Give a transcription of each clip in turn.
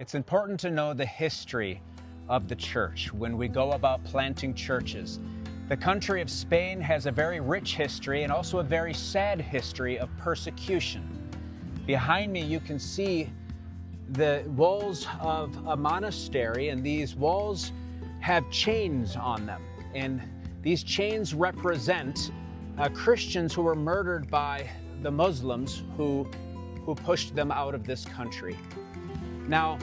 It's important to know the history of the church when we go about planting churches. The country of Spain has a very rich history and also a very sad history of persecution. Behind me you can see the walls of a monastery, and these walls have chains on them. And these chains represent Christians who were murdered by the Muslims who pushed them out of this country. Now,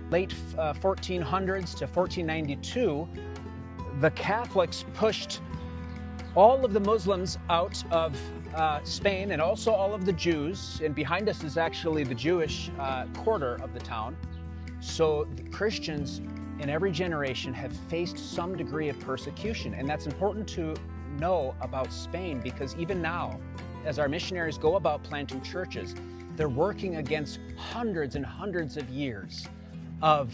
late 1400s to 1492, the Catholics pushed all of the Muslims out of Spain and also all of the Jews. And behind us is actually the Jewish quarter of the town. So the Christians in every generation have faced some degree of persecution. And that's important to know about Spain, because even now, as our missionaries go about planting churches, they're working against hundreds and hundreds of years of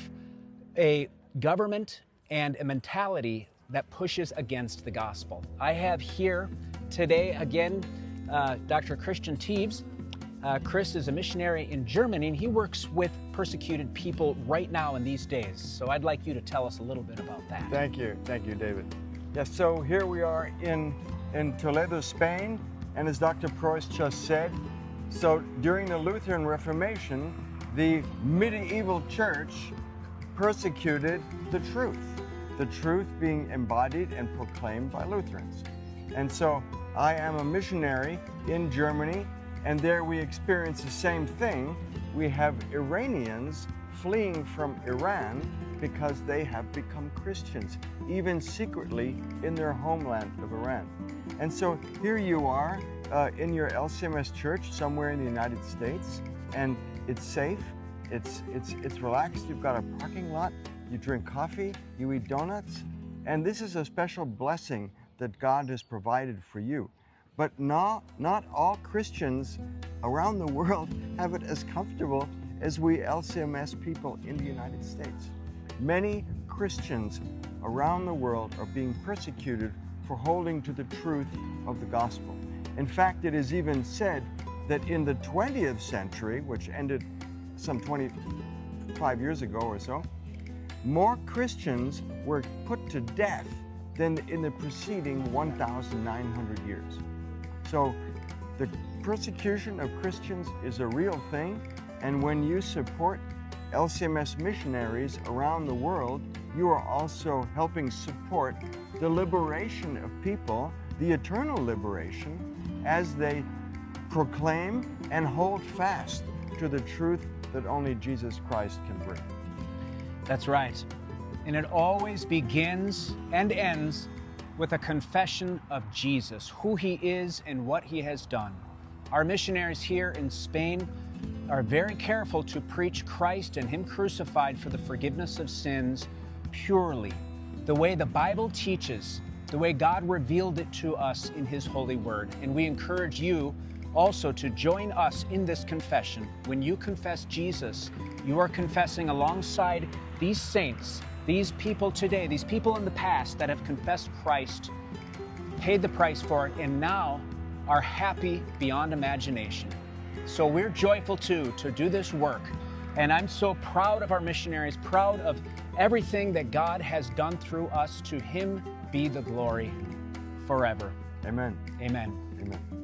a government and a mentality that pushes against the gospel. I have here today again Dr. Christian Tiews. Chris is a missionary in Germany, and he works with persecuted people right now in these days. So I'd like you to tell us a little bit about that. Thank you, David. Yes, so here we are in Toledo, Spain, and as Dr. Preus just said, so during the Lutheran Reformation, the medieval church persecuted the truth being embodied and proclaimed by Lutherans. And so I am a missionary in Germany, and there we experience the same thing. We have Iranians fleeing from Iran because they have become Christians, even secretly in their homeland of Iran. And so here you are in your LCMS church somewhere in the United States, and it's safe, it's relaxed. You've got a parking lot, you drink coffee, you eat donuts, and this is a special blessing that God has provided for you. But not all Christians around the world have it as comfortable as we LCMS people in the United States. Many Christians around the world are being persecuted for holding to the truth of the gospel. In fact, it is even said that in the 20th century, which ended some 25 years ago or so, more Christians were put to death than in the preceding 1,900 years. So the persecution of Christians is a real thing, and when you support LCMS missionaries around the world, you are also helping support the liberation of people, the eternal liberation, as they proclaim and hold fast to the truth that only Jesus Christ can bring. That's right. And it always begins and ends with a confession of Jesus, who he is and what he has done. Our missionaries here in Spain are very careful to preach Christ and him crucified for the forgiveness of sins purely, the way the Bible teaches, the way God revealed it to us in his holy word. And we encourage you also to join us in this confession. When you confess Jesus, you are confessing alongside these saints, these people today, these people in the past that have confessed Christ, paid the price for it, and now are happy beyond imagination. So we're joyful too to do this work. And I'm so proud of our missionaries, proud of everything that God has done through us. To him be the glory forever. Amen. Amen. Amen.